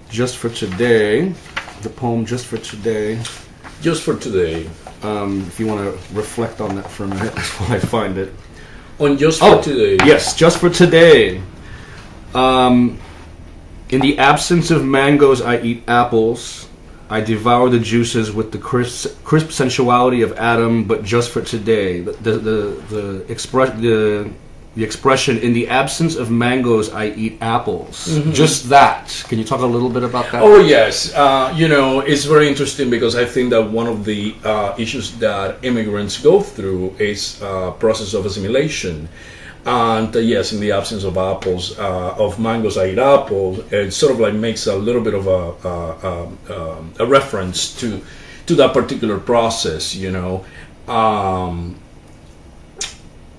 Just for Today, the poem Just for Today. Just for Today. If you want to reflect on that for a minute while I find it. On Just for Today. Yes, Just for Today. In the absence of mangoes, I eat apples. I devour the juices with the crisp sensuality of Adam, but just for today. The expression, in the absence of mangoes, I eat apples. Mm-hmm. Just that. Can you talk a little bit about that? Oh, yes. It's very interesting because I think that one of the issues that immigrants go through is process of assimilation. And yes, in the absence of apples, of mangoes, I eat apples. It sort of like makes a little bit of a reference to that particular process,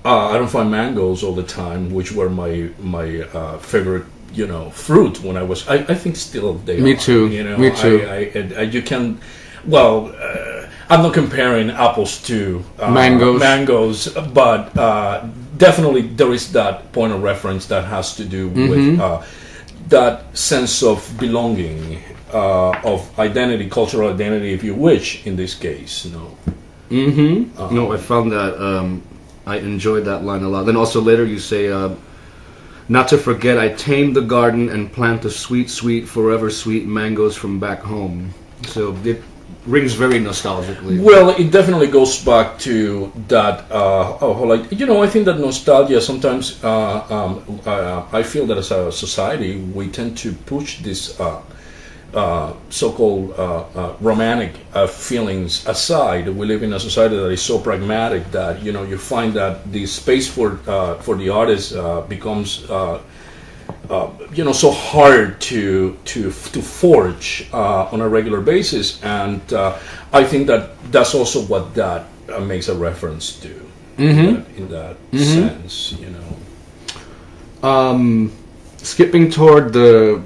I don't find mangoes all the time, which were my favorite, fruit when I was. I think still they are. Me too. Me too. You can, well, I'm not comparing apples to mangoes, but definitely there is that point of reference that has to do with that sense of belonging, of identity, cultural identity, if you wish, in this case. No, I found that. I enjoyed that line a lot. Then also later you say, not to forget, I tame the garden and plant the sweet, sweet, forever sweet mangoes from back home. So it rings very nostalgically. Well, it definitely goes back to that. I think that nostalgia sometimes, I feel that as a society, we tend to push this so-called romantic feelings aside. We live in a society that is so pragmatic that you find that the space for the artist becomes so hard to forge on a regular basis, and I think that that's also what that makes a reference to in that sense. Skipping toward the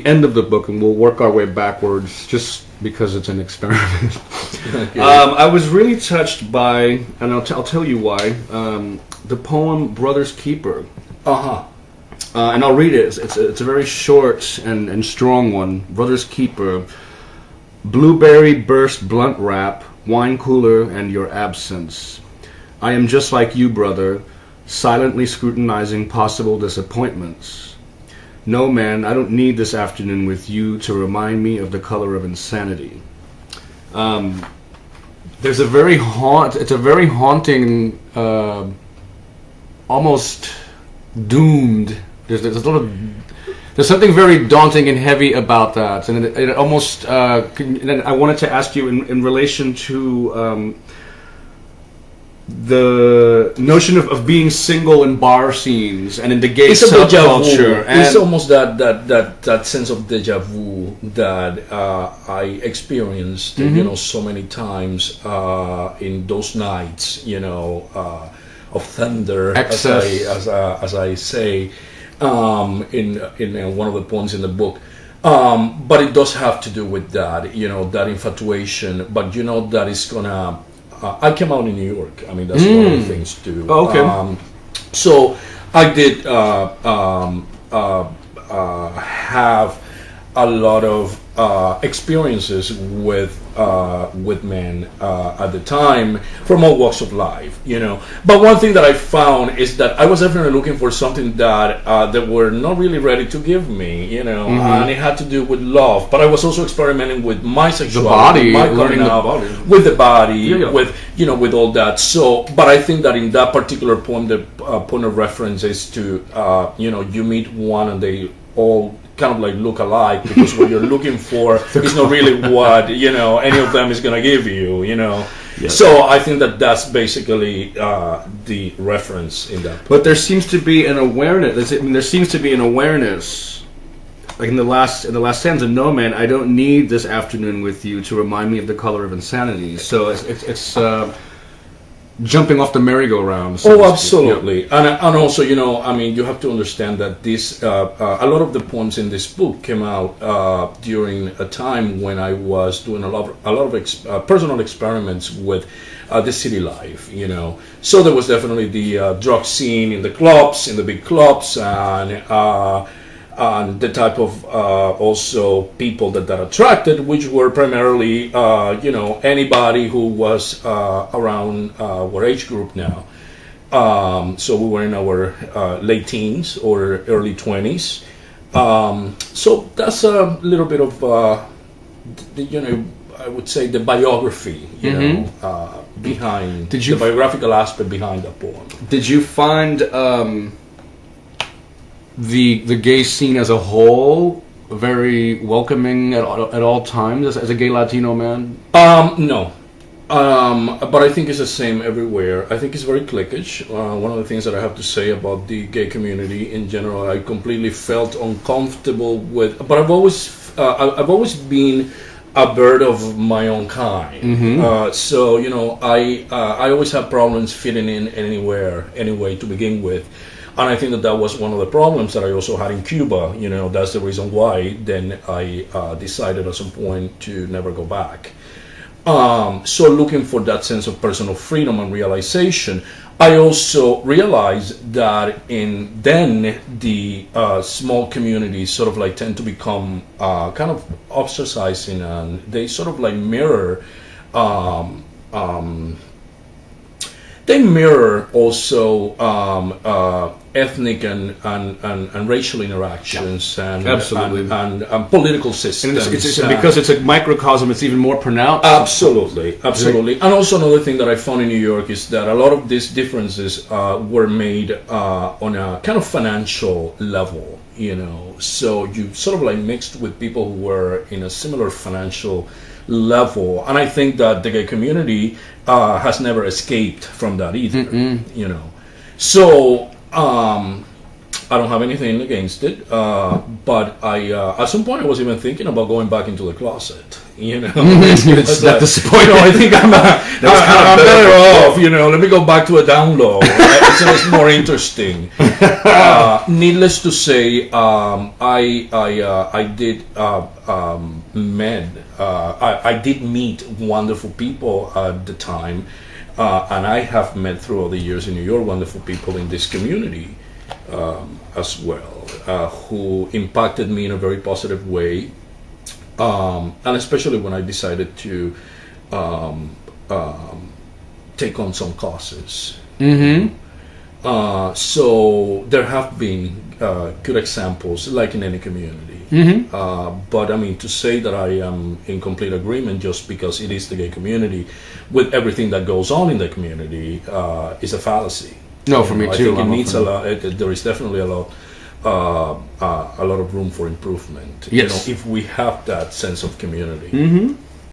end of the book, and we'll work our way backwards just because it's an experiment. Okay. I was really touched by, and I'll tell you why, the poem Brother's Keeper. And I'll read it. It's a very short and strong one. Brother's Keeper. Blueberry burst blunt wrap, wine cooler, and your absence. I am just like you, brother, silently scrutinizing possible disappointments. No, man, I don't need this afternoon with you to remind me of the color of insanity. There's a very haunting, almost doomed. There's something very daunting and heavy about that, and it almost. And I wanted to ask you in relation to the notion of being single in bar scenes and in the gay subculture. It's almost that sense of deja vu that I experienced, so many times in those nights, of thunder, excess, as I say, in one of the poems in the book. But it does have to do with that, that infatuation. But that is gonna. I came out in New York. I mean, that's one of the things too. Oh, okay. So I did have a lot of experiences with men at the time from all walks of life, But one thing that I found is that I was definitely looking for something that they were not really ready to give me, and it had to do with love. But I was also experimenting with my sexuality, my coming out, with the body, with all that. So, but I think that in that particular poem, the point of reference is to, you meet one and they all kind of like look alike, because what you're looking for is not really what any of them is going to give you. Yes. So I think that that's basically the reference in that. But there seems to be an awareness. There seems to be an awareness, like in the last stanza. No, man, I don't need this afternoon with you to remind me of the color of insanity. So it's jumping off the merry-go-round. So absolutely. Yeah. And also, you have to understand that this, a lot of the poems in this book came out during a time when I was doing a lot of personal experiments with the city life, So there was definitely the drug scene in the clubs, in the big clubs, and and the type of also people that attracted, which were primarily anybody who was around our age group now. So we were in our late teens or early 20s. So that's a little bit of I would say the biography, behind the biographical aspect behind the poem. Did you find the gay scene as a whole very welcoming at all times as a gay Latino man? No. But I think it's the same everywhere. I think it's very cliquish. One of the things that I have to say about the gay community in general, I completely felt uncomfortable with. But I've always been a bird of my own kind. So I always have problems fitting in anyway to begin with. And I think that was one of the problems that I also had in Cuba. That's the reason why then I decided at some point to never go back. So looking for that sense of personal freedom and realization, I also realized that in then the small communities sort of like tend to become kind of ostracizing, and they sort of like mirror they mirror also ethnic and racial interactions and political systems. And because it's a microcosm, it's even more pronounced. Absolutely. And also another thing that I found in New York is that a lot of these differences were made on a kind of financial level. So you sort of like mixed with people who were in a similar financial level, and I think that the gay community has never escaped from that either. So I don't have anything against it, but I at some point I was even thinking about going back into the closet. It's not disappointing. I think I'm better off. Let me go back to a down low. It's more interesting. Needless to say, I did meet wonderful people at the time, and I have met throughout the years in New York wonderful people in this community as well, who impacted me in a very positive way. And especially when I decided to take on some causes. So there have been good examples, like in any community. But I mean, to say that I am in complete agreement just because it is the gay community with everything that goes on in the community is a fallacy. No, for me too. I think it needs a lot. There is definitely a lot of room for improvement. Yes. If we have that sense of community.